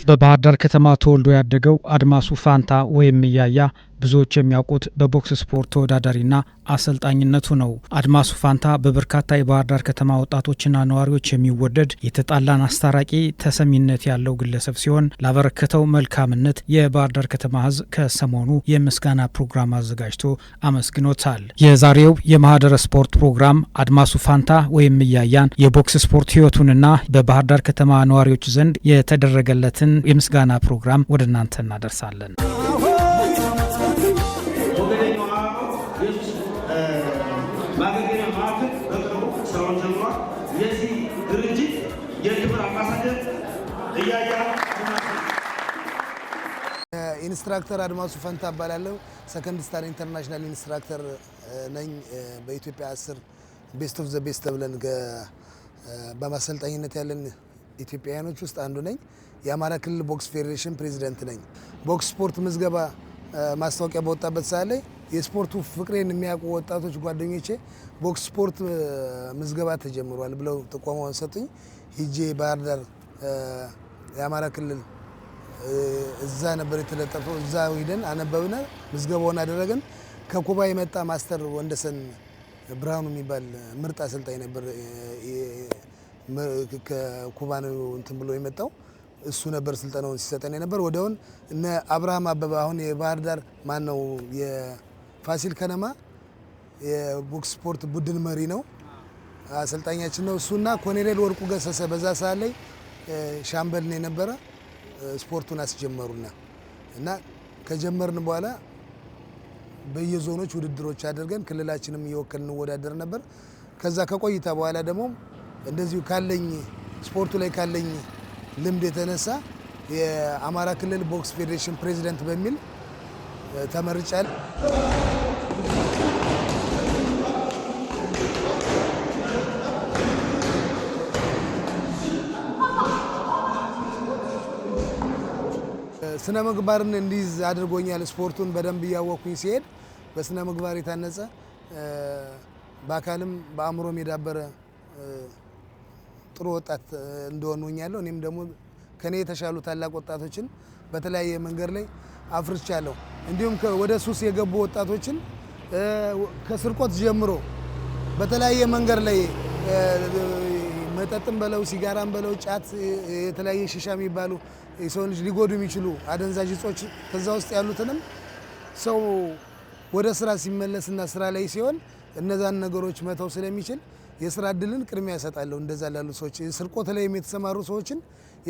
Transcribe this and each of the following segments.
በባህር ዳር ከተማ ተወልዶ ያደገው አድማሱ ፋንታ ወይም እያያ ብዙዎች የሚያውቁት በቦክስ ስፖርት ተወዳዳሪና አሰልጣኝነቱ ነው። አድማሱ ፋንታ በበርካታ የባህር ዳር ከተማ ወጣቶችና ነዋሪዎች የሚወደድ የተጣላን አስታራቂ ተሰሚነት ያለው ግለሰብ ሲሆን ላበረከተው መልካምነት የባህር ዳር ከተማ ሕዝብ ከሰሞኑ የምስጋና ፕሮግራም አዘጋጅቶ አመስግኖታል። የዛሬው የማህደረ ስፖርት ፕሮግራም አድማሱ ፋንታ ወይም እያያን የቦክስ ስፖርት ሕይወቱንና በባህር ዳር ከተማ ነዋሪዎች ዘንድ የተደረገለትን የምስጋና ፕሮግራም ወደ እናንተ እናደርሳለን። ኢንስትራክተር አድማሱ ፋንታ እባላለሁ። ሰከንድ ስታር ኢንተርናሽናል ኢንስትራክተር ነኝ። በኢትዮጵያ 10 ቤስት ኦፍ ዘ ቤስት ተብለን በማሰልጣኝነት ያለን ኢትዮጵያውያኖች ውስጥ አንዱ ነኝ። የአማራ ክልል ቦክስ ፌዴሬሽን ፕሬዚዳንት ነኝ። ቦክስ ስፖርት ምዝገባ ማስታወቂያ በወጣበት ሰዓት ላይ የስፖርቱ ፍቅሬን የሚያውቁ ወጣቶች ጓደኞቼ ቦክስ ስፖርት ምዝገባ ተጀምሯል ብለው ጥቆማውን ሰጡኝ። ሂጄ ባህር ዳር የአማራ ክልል እዛ ነበር የተለጠፈው። እዛ ሄደን አነበብነ፣ ምዝገባውን አደረገን። ከኩባ የመጣ ማስተር ወንደሰን ብርሃኑ የሚባል ምርጥ አሰልጣኝ ነበር። ከኩባ ነው እንትን ብሎ የመጣው እሱ ነበር ስልጠናውን ሲሰጠን ነበር። ወዲያውን እነ አብርሃም አበበ አሁን የባህር ዳር ማን ነው የፋሲል ከነማ የቦክስ ስፖርት ቡድን መሪ ነው፣ አሰልጣኛችን ነው። እሱና ኮሎኔል ወርቁ ገሰሰ በዛ ሰዓት ላይ ሻምበል ነው የነበረ። ስፖርቱን አስጀመሩና እና ከጀመርን በኋላ በየዞኖች ውድድሮች አድርገን ክልላችንም እየወከልን እንወዳደር ነበር። ከዛ ከቆይታ በኋላ ደግሞ እንደዚሁ ካለኝ ስፖርቱ ላይ ካለኝ ልምድ የተነሳ የአማራ ክልል ቦክስ ፌዴሬሽን ፕሬዚዳንት በሚል ተመርጫለሁ። ስነ ምግባርን እንዲይዝ አድርጎኛል። ስፖርቱን በደንብ እያወቅኩኝ ሲሄድ በስነ ምግባር የታነጸ በአካልም በአእምሮም የዳበረ ጥሩ ወጣት እንደሆነ ሆኛለሁ። እኔም ደግሞ ከኔ የተሻሉ ታላቅ ወጣቶችን በተለያየ መንገድ ላይ አፍርቻለሁ። እንዲሁም ወደ ሱስ የገቡ ወጣቶችን ከስርቆት ጀምሮ በተለያየ መንገድ ላይ መጠጥም በለው ሲጋራም በለው ጫት፣ የተለያየ ሺሻ የሚባሉ የሰውን ልጅ ሊጎዱ የሚችሉ አደንዛዥ እጾች ከዛ ውስጥ ያሉትንም ሰው ወደ ስራ ሲመለስና ስራ ላይ ሲሆን እነዛን ነገሮች መተው ስለሚችል የስራ እድልን ቅድሚያ ያሰጣለሁ። እንደዛ ላሉ ሰዎች ስርቆት ላይ የተሰማሩ ሰዎችን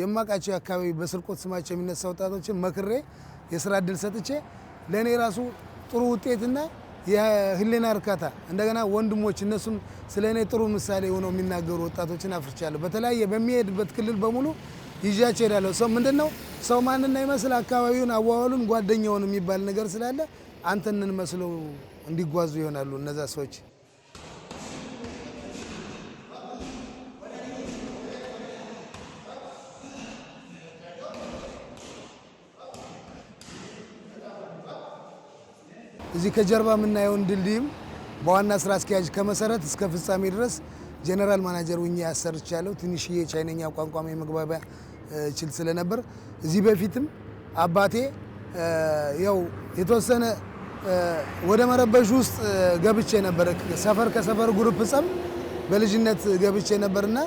የማቃቸው አካባቢ በስርቆት ስማቸው የሚነሳ ወጣቶችን መክሬ የስራ እድል ሰጥቼ ለኔ ራሱ ጥሩ ውጤትና የህሊና እርካታ እንደገና ወንድሞች እነሱም ስለኔ ጥሩ ምሳሌ ሆነው የሚናገሩ ወጣቶችን አፍርቻለሁ። በተለያየ በሚሄድበት ክልል በሙሉ ይዣቸው እሄዳለሁ። ሰው ምንድነው ሰው ማንና ይመስል አካባቢውን አዋዋሉን ጓደኛውን የሚባል ነገር ስላለ አንተንን መስለው እንዲጓዙ ይሆናሉ እነዛ ሰዎች። እዚህ ከጀርባ የምናየውን ድልድይም በዋና ስራ አስኪያጅ ከመሰረት እስከ ፍጻሜ ድረስ ጄኔራል ማናጀር ሆኜ አሰርቻለሁ። ትንሽዬ ቻይነኛ ቋንቋ መግባቢያ ችል ስለነበር እዚህ በፊትም አባቴ ያው የተወሰነ ወደ መረበሽ ውስጥ ገብቼ ነበር። ሰፈር ከሰፈር ግሩፕ ጸብ በልጅነት ገብቼ ነበርና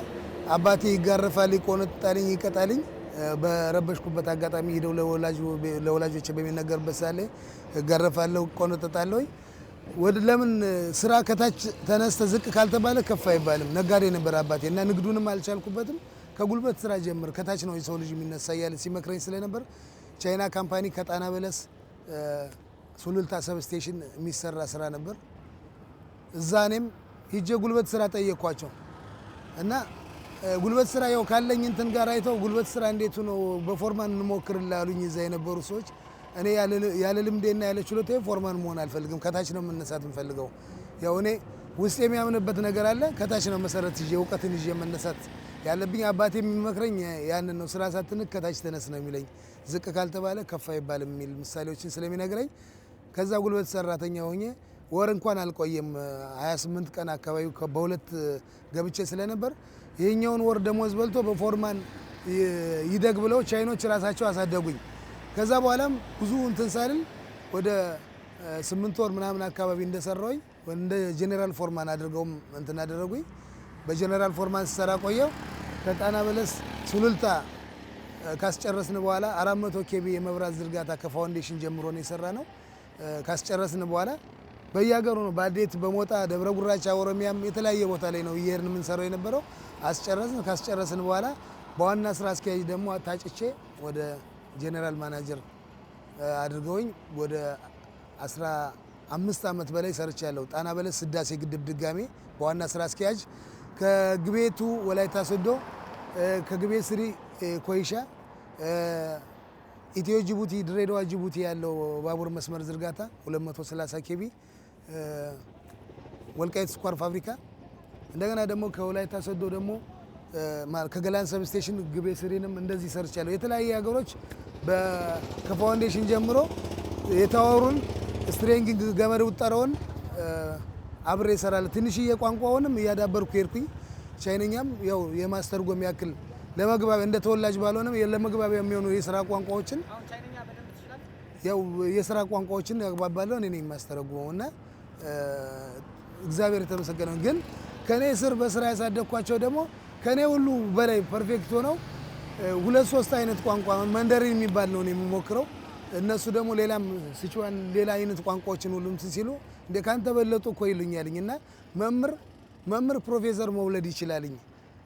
አባቴ ይጋረፋል፣ ይቆነጣልኝ፣ ይቀጣልኝ። በረበሽኩበት አጋጣሚ ሄደው ለወላጆች በሚነገርበት ሳለ እጋረፋለሁ፣ ቆነጣጣለሁ። ወደ ለምን ስራ ከታች ተነስተ ዝቅ ካልተባለ ከፍ አይባልም። ነጋዴ ነበር አባቴ እና ንግዱንም አልቻልኩበትም። ከጉልበት ስራ ጀምር ከታች ነው የሰው ልጅ የሚነሳ ያለ ሲመክረኝ ስለነበር ቻይና ካምፓኒ ከጣና በለስ ሱሉልታ ሰብስቴሽን የሚሰራ ስራ ነበር። እዛ እኔም ሂጄ ጉልበት ስራ ጠየኳቸው እና ጉልበት ስራ ያው ካለኝ እንትን ጋር አይተው ጉልበት ስራ እንዴት ነው በፎርማን እንሞክርልህ አሉኝ። እዛ የነበሩ ሰዎች እኔ ያለ ልምዴና ያለ ችሎታዬ ፎርማን መሆን አልፈልግም፣ ከታች ነው መነሳት የምፈልገው። ያው እኔ ውስጥ የሚያምንበት ነገር አለ፣ ከታች ነው መሰረት ይዤ እውቀትን ይዤ መነሳት ያለብኝ። አባቴ የሚመክረኝ ያንን ነው። ስራ ሳትንክ ከታች ተነስ ነው የሚለኝ። ዝቅ ካልተባለ ከፍ አይባልም የሚል ምሳሌዎችን ስለሚነግረኝ ከዛ ጉልበት ሰራተኛ ሆኜ ወር እንኳን አልቆየም 28 ቀን አካባቢ በሁለት ገብቼ ስለነበር ይሄኛውን ወር ደሞዝ በልቶ በፎርማን ይደግ ብለው ቻይኖች ራሳቸው አሳደጉኝ። ከዛ በኋላም ብዙ እንትን ሳልል ወደ 8 ወር ምናምን አካባቢ እንደሰራሁኝ እንደ ጄኔራል ፎርማን አድርገውም እንትን አደረጉኝ። በጄኔራል ፎርማን ስሰራ ቆየው። ከጣና በለስ ሱሉልታ ካስጨረስን በኋላ 400 ኬቪ የመብራት ዝርጋታ ከፋውንዴሽን ጀምሮ ነው የሰራ ነው። ካስጨረስን በኋላ በየሀገሩ ነው በአዴት በሞጣ ደብረ ጉራቻ ኦሮሚያም የተለያየ ቦታ ላይ ነው እየሄድን የምንሰራው የነበረው። ካስጨረስን በኋላ በዋና ስራ አስኪያጅ ደግሞ ታጭቼ ወደ ጄኔራል ማናጀር አድርገውኝ ወደ 15 ዓመት በላይ ሰርቻለሁ። ጣና በለስ ህዳሴ ግድብ ድጋሜ በዋና ስራ አስኪያጅ ከግቤቱ ወላይታ ሶዶ ከግቤ ስሪ ኮይሻ ኢትዮ ጅቡቲ ድሬዳዋ ጅቡቲ ያለው ባቡር መስመር ዝርጋታ 230 ኬቪ ወልቃይት ስኳር ፋብሪካ እንደገና ደግሞ ከወላይታ ሶዶ ደግሞ ከገላን ሰብ ስቴሽን ግቤ ስሪንም እንደዚህ ሰርቻለሁ። የተለያየ ሀገሮች ከፋውንዴሽን ጀምሮ የታወሩን ስትሪንግ ገመድ ውጠረውን አብሬ እሰራለሁ። ትንሽዬ ቋንቋውንም እያዳበርኩ ሄድኩኝ። ቻይነኛም ያው የማስተርጎም ያክል ለመግባቢያ እንደ ተወላጅ ባልሆነም ለመግባቢያ የሚሆኑ የስራ ቋንቋዎችን ያው የስራ ቋንቋዎችን ያግባባለሁ እኔ ነኝ የማስተረጉመው እና እግዚአብሔር የተመሰገነ። ግን ከኔ ስር በስራ ያሳደግኳቸው ደግሞ ከኔ ሁሉ በላይ ፐርፌክት ሆነው 2-3 አይነት ቋንቋ መንደሪን የሚባል ነው የምሞክረው። እነሱ ደግሞ ሌላም ሲቹዋን ሌላ አይነት ቋንቋዎችን ሁሉም ሲሉ እንደ ካንተ በለጡ እኮ ይሉኛልኝ እና መምህር ፕሮፌሰር መውለድ ይችላልኝ።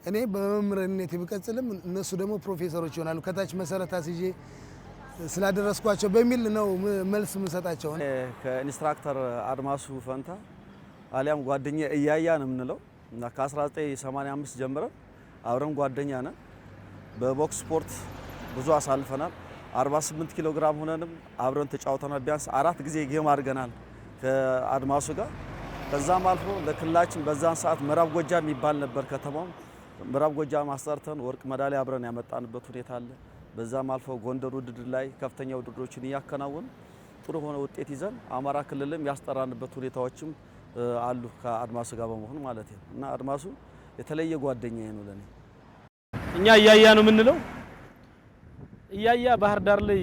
እኔ በመምህርነት ብቀጥልም እነሱ ደግሞ ፕሮፌሰሮች ይሆናሉ ከታች መሰረት አስይዤ ስላደረስኳቸው በሚል ነው መልስ የምሰጣቸው። ከኢንስትራክተር አድማሱ ፈንታ አሊያም ጓደኛ እያያ ነው የምንለው እና ከ1985 ጀምረን አብረን ጓደኛ ነን። በቦክስ ስፖርት ብዙ አሳልፈናል። 48 ኪሎ ግራም ሆነንም አብረን ተጫውተናል። ቢያንስ 4 ጊዜ ጌም አድርገናል ከአድማሱ ጋር። ከዛም አልፎ ለክልላችን በዛን ሰዓት ምዕራብ ጎጃም የሚባል ነበር ከተማው። ምዕራብ ጎጃም አሰርተን ወርቅ ሜዳሊያ አብረን ያመጣንበት ሁኔታ አለ። በዛም አልፎ ጎንደር ውድድር ላይ ከፍተኛ ውድድሮችን እያከናወን ጥሩ ሆነ ውጤት ይዘን አማራ ክልልም ያስጠራንበት ሁኔታዎችም አሉ ከአድማሱ ጋር በመሆን ማለት ነው። እና አድማሱ የተለየ ጓደኛዬ ነው ለኔ። እኛ እያያ ነው የምንለው። እያያ ባህር ዳር ላይ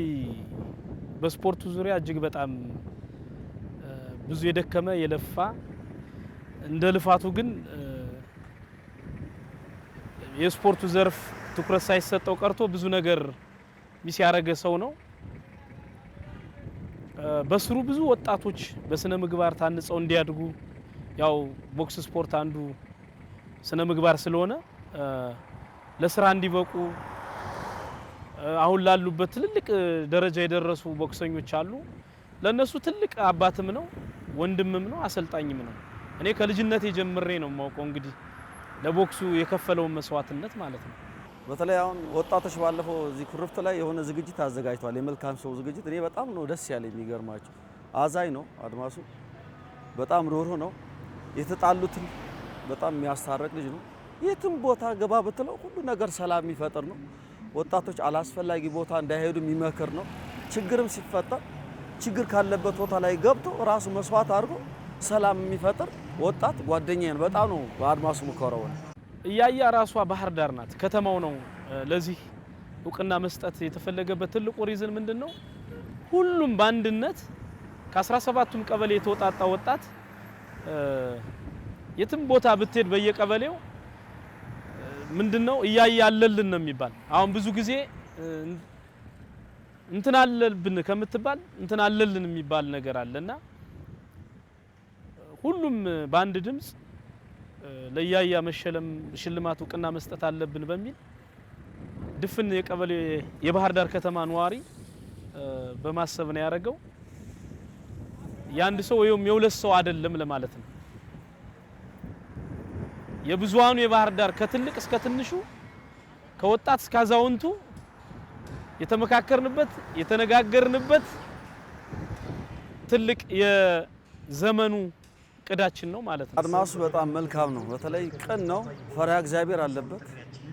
በስፖርቱ ዙሪያ እጅግ በጣም ብዙ የደከመ የለፋ እንደ ልፋቱ ግን የስፖርቱ ዘርፍ ትኩረት ሳይሰጠው ቀርቶ ብዙ ነገር ሚስ ያረገ ሰው ነው። በስሩ ብዙ ወጣቶች በስነ ምግባር ታንጸው እንዲያድጉ ያው ቦክስ ስፖርት አንዱ ስነ ምግባር ስለሆነ ለስራ እንዲበቁ አሁን ላሉበት ትልልቅ ደረጃ የደረሱ ቦክሰኞች አሉ። ለነሱ ትልቅ አባትም ነው ወንድምም ነው አሰልጣኝም ነው። እኔ ከልጅነቴ ጀምሬ ነው የማውቀው እንግዲህ ለቦክሱ የከፈለው መስዋዕትነት ማለት ነው። በተለይ አሁን ወጣቶች ባለፈው እዚህ ኩርፍት ላይ የሆነ ዝግጅት አዘጋጅቷል፣ የመልካም ሰው ዝግጅት። እኔ በጣም ነው ደስ ያለኝ። የሚገርማቸው አዛኝ ነው አድማሱ፣ በጣም ሩህሩህ ነው። የተጣሉትን በጣም የሚያስታርቅ ልጅ ነው። የትም ቦታ ገባ ብትለው ሁሉ ነገር ሰላም የሚፈጥር ነው። ወጣቶች አላስፈላጊ ቦታ እንዳይሄዱ የሚመክር ነው። ችግርም ሲፈጠር ችግር ካለበት ቦታ ላይ ገብቶ ራሱ መስዋዕት አድርጎ ሰላም የሚፈጥር ወጣት ጓደኛዬ ነው። በጣም ነው በአድማሱ ሙከራው። እያያ ራሷ ባህር ዳር ናት፣ ከተማው ነው። ለዚህ እውቅና መስጠት የተፈለገበት ትልቁ ሪዝን ምንድነው? ሁሉም በአንድነት ከ17ቱም ቀበሌ የተወጣጣ ወጣት የትም ቦታ ብትሄድ በየቀበሌው ምንድነው እያያ አለልን ነው የሚባል። አሁን ብዙ ጊዜ እንትን አለብን ከምትባል እንትን አለልን የሚባል ነገር አለና ሁሉም በአንድ ድምጽ ለያያ መሸለም ሽልማት እውቅና መስጠት አለብን በሚል ድፍን የቀበሌ የባህር ዳር ከተማ ነዋሪ በማሰብ ነው ያደረገው። የአንድ ሰው ወይም የሁለት ሰው አይደለም ለማለት ነው። የብዙሃኑ የባህር ዳር ከትልቅ እስከ ትንሹ ከወጣት እስከ አዛውንቱ የተመካከርንበት የተነጋገርንበት ትልቅ የዘመኑ ቅዳችን ነው ማለት ነው። አድማሱ በጣም መልካም ነው። በተለይ ቅን ነው፣ ፈሪሃ እግዚአብሔር አለበት።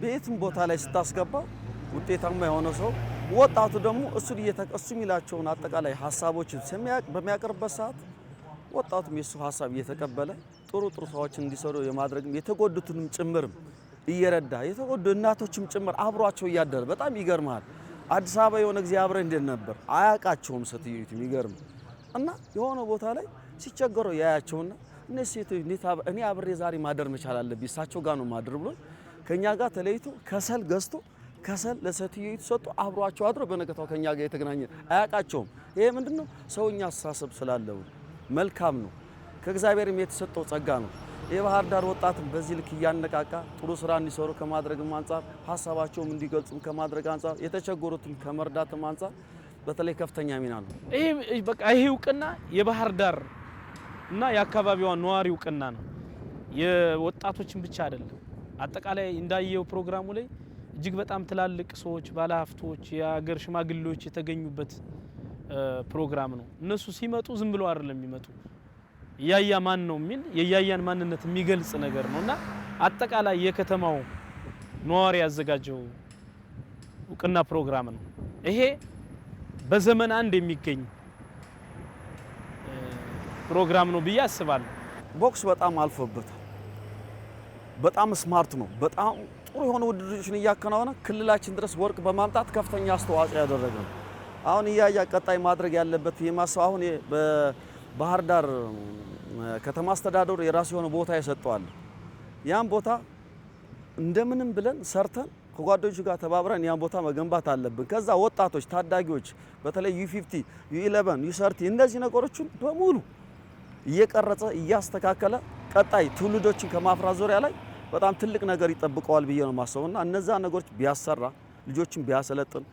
በየትም ቦታ ላይ ስታስገባ ውጤታማ የሆነ ሰው፣ ወጣቱ ደግሞ እሱ የሚላቸውን አጠቃላይ ሀሳቦችን በሚያቀርብበት ሰዓት ወጣቱም የሱ ሀሳብ እየተቀበለ ጥሩ ስራዎችን እንዲሰሩ የማድረግም የተጎዱትንም ጭምርም እየረዳ የተጎዱ እናቶችም ጭምር አብሯቸው እያደረ በጣም ይገርማል። አዲስ አበባ የሆነ ጊዜ አብረን እንዴት ነበር አያቃቸውም ሴትዮቱ ይገርም እና የሆነ ቦታ ላይ ሲቸገሩ ያያቸውና እነዚህ ሴቶች እኔ አብሬ ዛሬ ማደር መቻል አለብኝ እሳቸው ጋር ነው ማደር ብሎ ከኛ ጋር ተለይቶ ከሰል ገዝቶ ከሰል ለሴትዮቱ ሰጥቶ አብሯቸው አድሮ በነገታው ከኛ ጋር የተገናኘ አያቃቸውም። ይሄ ምንድነው ሰውኛ አስተሳሰብ ስላለው መልካም ነው፣ ከእግዚአብሔርም የተሰጠው ጸጋ ነው። የባህር ዳር ወጣትም በዚህ ልክ እያነቃቃ ጥሩ ስራ እንዲሰሩ ከማድረግም አንፃር ሀሳባቸውም እንዲገልጹም ከማድረግ አንፃር የተቸገሩትም ከመርዳትም አንፃር በተለይ ከፍተኛ ሚና ነው። ይሄ በቃ ይሄ እውቅና የባህር ዳር እና የአካባቢዋ ነዋሪ እውቅና ነው። የወጣቶችን ብቻ አይደለም። አጠቃላይ እንዳየው ፕሮግራሙ ላይ እጅግ በጣም ትላልቅ ሰዎች፣ ባለሀብቶች፣ የሀገር ሽማግሌዎች የተገኙበት ፕሮግራም ነው። እነሱ ሲመጡ ዝም ብለው አይደለም የሚመጡ ያያ ማን ነው የሚል የያያን ማንነት የሚገልጽ ነገር ነውና አጠቃላይ የከተማው ነዋሪ ያዘጋጀው እውቅና ፕሮግራም ነው። ይሄ በዘመን አንድ የሚገኝ ፕሮግራም ነው ብዬ አስባለሁ። ቦክስ በጣም አልፎበታል። በጣም ስማርት ነው። በጣም ጥሩ የሆነ ውድድሮችን እያከናወነ ክልላችን ድረስ ወርቅ በማምጣት ከፍተኛ አስተዋጽኦ ያደረገ ነው። አሁን እያያ ቀጣይ ማድረግ ያለበት የማሰብ አሁን በባህር ዳር ከተማ አስተዳደሩ የራሱ የሆነ ቦታ ይሰጠዋል። ያን ቦታ እንደምንም ብለን ሰርተን ከጓደኞቹ ጋር ተባብረን ያን ቦታ መገንባት አለብን። ከዛ ወጣቶች ታዳጊዎች በተለይ U50 U11 U30 እነዚህ ነገሮችን በሙሉ እየቀረጸ እያስተካከለ ቀጣይ ትውልዶችን ከማፍራት ዙሪያ ላይ በጣም ትልቅ ነገር ይጠብቀዋል ብዬ ነው ማሰብና እነዛ ነገሮች ቢያሰራ ልጆችን ቢያሰለጥን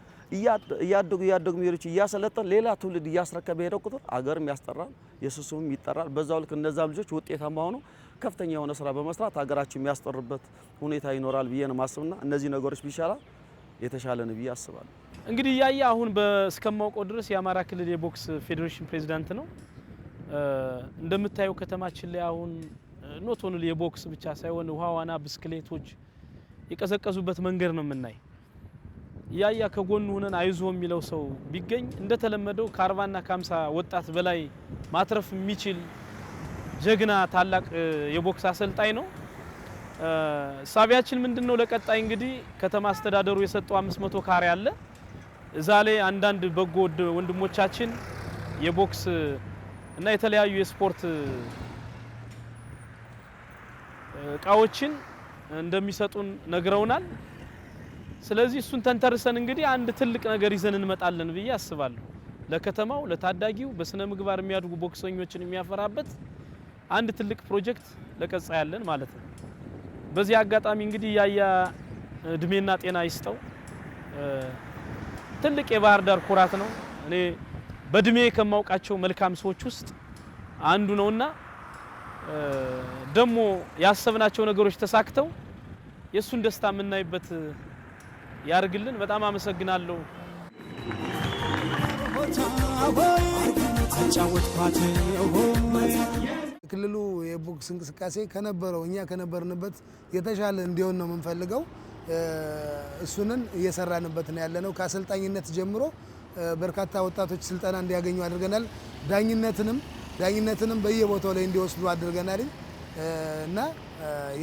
እያደጉ ሚሮች እያሰለጠን ሌላ ትውልድ እያስረከበ ሄደው ቁጥር አገርም ያስጠራል፣ የሱስም ይጠራል። በዛው ልክ እነዛ ልጆች ውጤታማ ሆነው ከፍተኛ የሆነ ስራ በመስራት ሀገራችን የሚያስጠሩበት ሁኔታ ይኖራል ብዬ ነው ማስብና እነዚህ ነገሮች ቢሻላ የተሻለ ነው ብዬ አስባለሁ። እንግዲህ ያያ አሁን እስከማውቀው ድረስ የአማራ ክልል የቦክስ ፌዴሬሽን ፕሬዝዳንት ነው። እንደምታየው ከተማችን ላይ አሁን ኖት ኦንሊ የቦክስ ብቻ ሳይሆን ውሃ ዋና፣ ብስክሌቶች የቀዘቀዙበት መንገድ ነው የምናይ። ያያ ከጎኑ ሆነን አይዞ የሚለው ሰው ቢገኝ እንደተለመደው ከ40 እና ከ50 ወጣት በላይ ማትረፍ የሚችል ጀግና ታላቅ የቦክስ አሰልጣኝ ነው። ሳቢያችን ምንድነው? ለቀጣይ እንግዲህ ከተማ አስተዳደሩ የሰጠው 500 ካሬ አለ። እዛ ላይ አንዳንድ በጎ ወንድሞቻችን የቦክስ እና የተለያዩ የስፖርት እቃዎችን እንደሚሰጡን ነግረውናል። ስለዚህ እሱን ተንተርሰን እንግዲህ አንድ ትልቅ ነገር ይዘን እንመጣለን ብዬ አስባለሁ። ለከተማው ለታዳጊው በስነ ምግባር የሚያድጉ ቦክሰኞችን የሚያፈራበት አንድ ትልቅ ፕሮጀክት ለቀጻ ያለን ማለት ነው። በዚህ አጋጣሚ እንግዲህ ያያ እድሜና ጤና ይስጠው። ትልቅ የባህር ዳር ኩራት ነው። እኔ በእድሜ ከማውቃቸው መልካም ሰዎች ውስጥ አንዱ ነውና ደግሞ ያሰብናቸው ነገሮች ተሳክተው የሱን ደስታ የምናይበት ያርግልን። በጣም አመሰግናለሁ። ክልሉ የቦክስ እንቅስቃሴ ከነበረው እኛ ከነበርንበት የተሻለ እንዲሆን ነው የምንፈልገው። እሱንን እየሰራንበት ነው ያለነው። ከአሰልጣኝነት ጀምሮ በርካታ ወጣቶች ስልጠና እንዲያገኙ አድርገናል። ዳኝነትንም በየቦታው ላይ እንዲወስዱ አድርገናል እና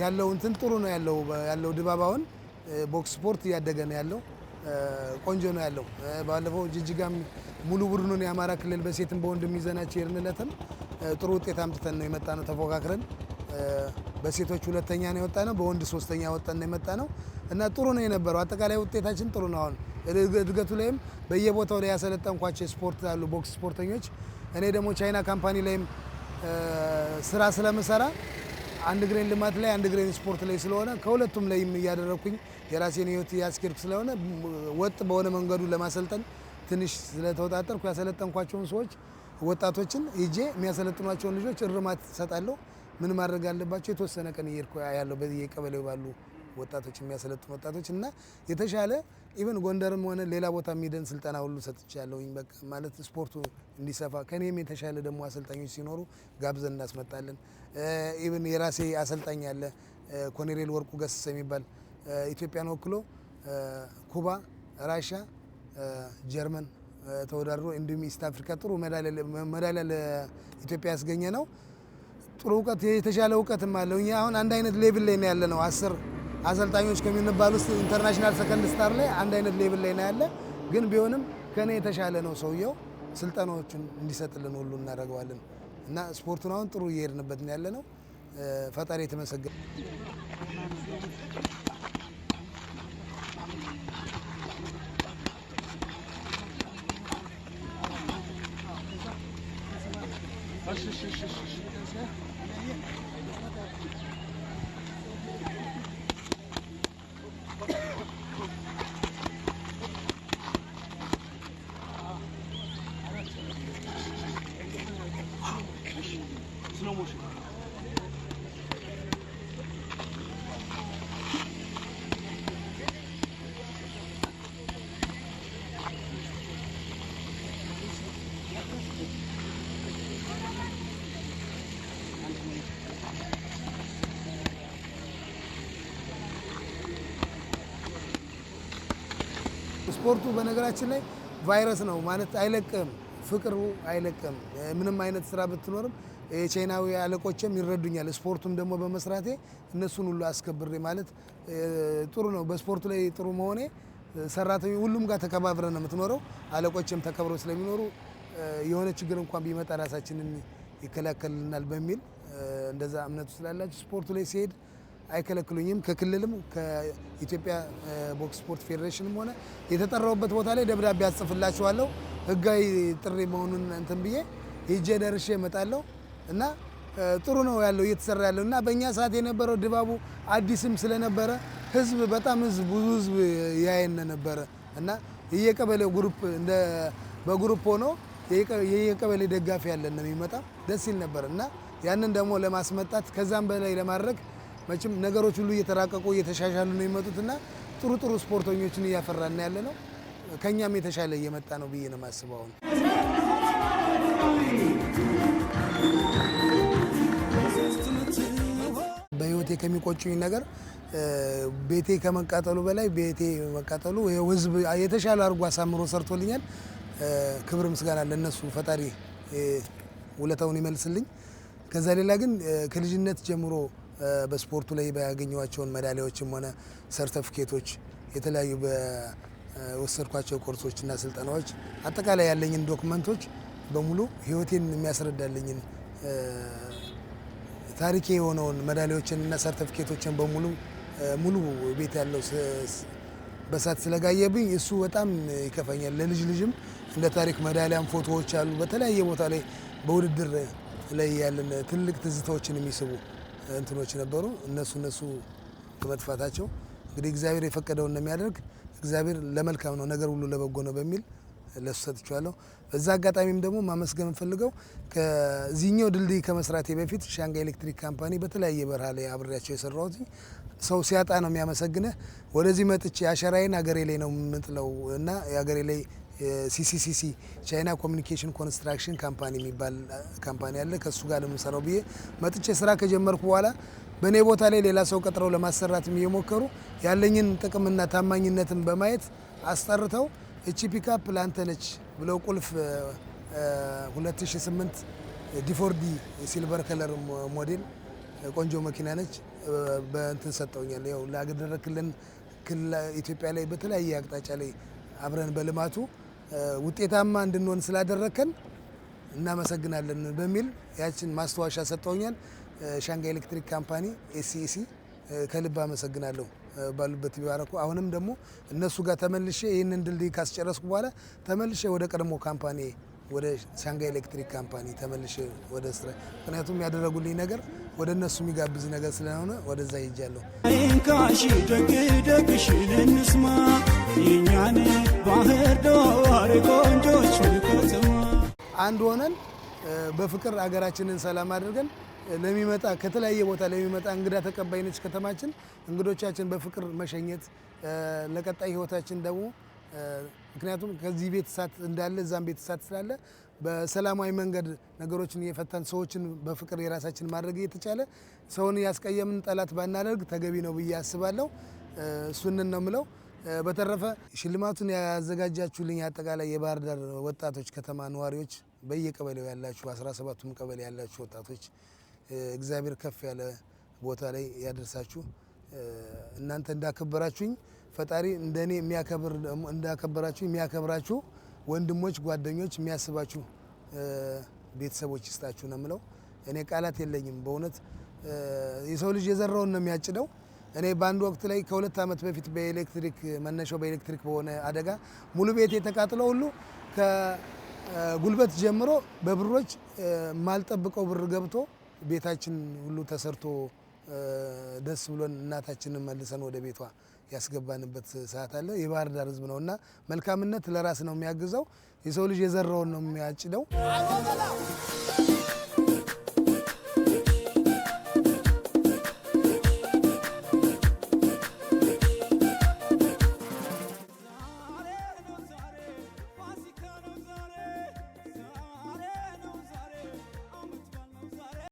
ያለው እንትን ጥሩ ነው ያለው ድባባውን ቦክስ ስፖርት እያደገ ነው ያለው። ቆንጆ ነው ያለው። ባለፈው ጅጅጋም ሙሉ ቡድኑን የአማራ ክልል በሴትም በወንድም ይዘናቸው የርንለትም ጥሩ ውጤት አምጥተን ነው የመጣ ነው። ተፎካክረን በሴቶች ሁለተኛ ነው የወጣ ነው፣ በወንድ ሶስተኛ ወጣን ነው የመጣ ነው እና ጥሩ ነው የነበረው። አጠቃላይ ውጤታችን ጥሩ ነው። አሁን እድገቱ ላይም በየቦታው ላይ ያሰለጠንኳቸው ስፖርት አሉ ቦክስ ስፖርተኞች። እኔ ደግሞ ቻይና ካምፓኒ ላይም ስራ ስለምሰራ አንድ ግሬን ልማት ላይ አንድ ግሬን ስፖርት ላይ ስለሆነ ከሁለቱም ላይም እያደረኩኝ የራሴን ህይወት ያስኬድኩ ስለሆነ ወጥ በሆነ መንገዱ ለማሰልጠን ትንሽ ስለተወጣጠርኩ ያሰለጠንኳቸውን ሰዎች ወጣቶችን ሂጄ የሚያሰለጥኗቸውን ልጆች እርማት ሰጣለሁ። ምን ማድረግ አለባቸው የተወሰነ ቀን እየሄድኩ ያለው በዚህ የቀበሌው ባሉ ወጣቶች የሚያሰለጥኑ ወጣቶች እና የተሻለ ኢቭን ጎንደርም ሆነ ሌላ ቦታ የሚደን ስልጠና ሁሉ ሰጥቻለሁኝ። በቃ ማለት ስፖርቱ እንዲሰፋ ከኔም የተሻለ ደግሞ አሰልጣኞች ሲኖሩ ጋብዘን እናስመጣለን። ኢቭን የራሴ አሰልጣኝ ያለ ኮሎኔል ወርቁ ገሰሰ የሚባል ኢትዮጵያን ወክሎ ኩባ፣ ራሻ፣ ጀርመን ተወዳድሮ እንዲሁም ኢስት አፍሪካ ጥሩ ሜዳሊያ ለኢትዮጵያ ያስገኘ ነው። ጥሩ እውቀት የተሻለ እውቀትም አለው። እኛ አሁን አንድ አይነት ሌቭል ላይ ነው ያለነው። አሰልጣኞች ከሚባሉ ውስጥ ኢንተርናሽናል ሰከንድ ስታር ላይ አንድ አይነት ሌቭል ላይ ነው ያለ። ግን ቢሆንም ከኔ የተሻለ ነው ሰውየው። ስልጠናዎችን እንዲሰጥልን ሁሉ እናደርገዋለን እና ስፖርቱን አሁን ጥሩ እየሄድንበት ያለ ነው። ፈጣሪ የተመሰገነ። ስፖርቱ በነገራችን ላይ ቫይረስ ነው ማለት አይለቅም፣ ፍቅሩ አይለቅም። ምንም አይነት ስራ ብትኖርም የቻይናዊ አለቆችም ይረዱኛል። ስፖርቱም ደግሞ በመስራቴ እነሱን ሁሉ አስከብሬ ማለት ጥሩ ነው። በስፖርቱ ላይ ጥሩ መሆኔ ሰራተኞች ሁሉም ጋር ተከባብረን ነው የምትኖረው። አለቆችም ተከብረው ስለሚኖሩ የሆነ ችግር እንኳን ቢመጣ ራሳችንን ይከላከልናል በሚል እንደዛ እምነቱ ስላላችሁ ስፖርቱ ላይ ሲሄድ አይከለክሉኝም። ከክልልም ከኢትዮጵያ ቦክስ ስፖርት ፌዴሬሽንም ሆነ የተጠራውበት ቦታ ላይ ደብዳቤ አጽፍላችኋለሁ። ህጋዊ ጥሪ መሆኑን እንትን ብዬ ሄጄ ደርሼ እመጣለሁ እና ጥሩ ነው ያለው እየተሰራ ያለው እና በእኛ ሰዓት የነበረው ድባቡ አዲስም ስለነበረ ህዝብ በጣም ብዙ ህዝብ ያየን ነበረ እና የየቀበሌው ግሩፕ እንደ በግሩፕ ሆኖ የየቀበሌ ደጋፊ ያለን ነው የሚመጣ ደስ ይል ነበር እና ያንን ደግሞ ለማስመጣት ከዛም በላይ ለማድረግ መቼም ነገሮች ሁሉ እየተራቀቁ እየተሻሻሉ ነው የሚመጡትና ጥሩ ጥሩ ስፖርተኞችን እያፈራን ያለ ነው። ከኛም የተሻለ እየመጣ ነው ብዬ ነው የማስበው። በህይወቴ ከሚቆጩኝ ነገር ቤቴ ከመቃጠሉ በላይ ቤቴ መቃጠሉ ህዝብ የተሻለ አድርጎ አሳምሮ ሰርቶልኛል። ክብር ምስጋና ለነሱ፣ ፈጣሪ ውለታውን ይመልስልኝ። ከዛ ሌላ ግን ከልጅነት ጀምሮ በስፖርቱ ላይ ያገኘኋቸውን ሜዳሊያዎችም ሆነ ሰርተፊኬቶች የተለያዩ በወሰድኳቸው ኮርሶችና ስልጠናዎች አጠቃላይ ያለኝን ዶክመንቶች በሙሉ ህይወቴን የሚያስረዳልኝን ታሪኬ የሆነውን ሜዳሊያዎችንና ሰርተፊኬቶችን በሙሉ ሙሉ ቤት ያለው በሳት ስለጋየብኝ እሱ በጣም ይከፋኛል። ለልጅ ልጅም እንደ ታሪክ ሜዳሊያም ፎቶዎች አሉ። በተለያየ ቦታ ላይ በውድድር ላይ ያለን ትልቅ ትዝታዎችን የሚስቡ እንትኖች ነበሩ። እነሱ ከመጥፋታቸው እንግዲህ እግዚአብሔር የፈቀደውን እንደሚያደርግ እግዚአብሔር ለመልካም ነው፣ ነገር ሁሉ ለበጎ ነው በሚል ለሱ ሰጥቻለሁ። በዛ አጋጣሚም ደግሞ ማመስገን ፈልገው ከዚህኛው ድልድይ ከመስራቴ በፊት ሻንጋይ ኤሌክትሪክ ካምፓኒ በተለያየ በረሃ ላይ አብሬያቸው የሰራሁት ሰው ሲያጣ ነው የሚያመሰግነህ። ወደዚህ መጥቼ አሸራዬን ሀገሬ ላይ ነው የምጥለው እና የሀገሬ ላይ ሲሲሲሲ ቻይና ኮሚኒኬሽን ኮንስትራክሽን ካምፓኒ የሚባል ካምፓኒ አለ። ከሱ ጋር ለምሰራው ብዬ መጥቼ ስራ ከጀመርኩ በኋላ በእኔ ቦታ ላይ ሌላ ሰው ቀጥረው ለማሰራት እየሞከሩ ያለኝን ጥቅምና ታማኝነትን በማየት አስጠርተው እቺ ፒካፕ ላንተ ነች ብለው ቁልፍ 2008 ዲፎርዲ ሲልቨር ከለር ሞዴል ቆንጆ መኪና ነች በእንትን ሰጠውኛል። ያው ላገደረክልን ኢትዮጵያ ላይ በተለያየ አቅጣጫ ላይ አብረን በልማቱ ውጤታማ እንድንሆን ስላደረከን እናመሰግናለን በሚል ያችን ማስተዋሻ ሰጠውኛል። ሻንጋይ ኤሌክትሪክ ካምፓኒ ኤስሲሲ ከልብ አመሰግናለሁ። ባሉበት ቢባረኩ። አሁንም ደግሞ እነሱ ጋር ተመልሼ ይህንን ድልድይ ካስጨረስኩ በኋላ ተመልሼ ወደ ቀድሞ ካምፓኒ ወደ ሻንጋይ ኤሌክትሪክ ካምፓኒ ተመልሼ ወደ ስራ፣ ምክንያቱም ያደረጉልኝ ነገር ወደ እነሱ የሚጋብዝ ነገር ስለሆነ ወደዛ ሄጃለሁ። እንካሽ ደግ ደግሽን እንስማ የኛን ባህር ዳር ቆንጆች ከተማ አንድ ሆነን በፍቅር አገራችንን ሰላም አድርገን ለሚመጣ ከተለያየ ቦታ ለሚመጣ እንግዳ ተቀባይ ነች ከተማችን። እንግዶቻችን በፍቅር መሸኘት ለቀጣይ ህይወታችን ደግሞ ምክንያቱም ከዚህ ቤት እሳት እንዳለ እዛም ቤት እሳት ስላለ በሰላማዊ መንገድ ነገሮችን እየፈታን ሰዎችን በፍቅር የራሳችን ማድረግ እየተቻለ ሰውን ያስቀየምን ጠላት ባናደርግ ተገቢ ነው ብዬ አስባለሁ። እሱንን ነው የምለው። በተረፈ ሽልማቱን ያዘጋጃችሁልኝ አጠቃላይ የባህር ዳር ወጣቶች ከተማ ነዋሪዎች በየቀበሌው ያላችሁ 17ቱም ቀበሌ ያላችሁ ወጣቶች እግዚአብሔር ከፍ ያለ ቦታ ላይ ያደርሳችሁ። እናንተ እንዳከበራችሁኝ ፈጣሪ እንደኔ የሚያከብር እንዳከበራችሁ የሚያከብራችሁ ወንድሞች ጓደኞች የሚያስባችሁ ቤተሰቦች ይስጣችሁ ነው የምለው። እኔ ቃላት የለኝም በእውነት የሰው ልጅ የዘራውን ነው የሚያጭደው። እኔ በአንድ ወቅት ላይ ከ2 ዓመት በፊት በኤሌክትሪክ መነሻው በኤሌክትሪክ በሆነ አደጋ ሙሉ ቤት የተቃጠለው ሁሉ ከጉልበት ጀምሮ በብሮች ማልጠብቀው ብር ገብቶ ቤታችን ሁሉ ተሰርቶ ደስ ብሎን እናታችንን መልሰን ወደ ቤቷ ያስገባንበት ሰዓት አለ። የባህር ዳር ህዝብ ነውና መልካምነት ለራስ ነው የሚያግዘው። የሰው ልጅ የዘራውን ነው የሚያጭደው።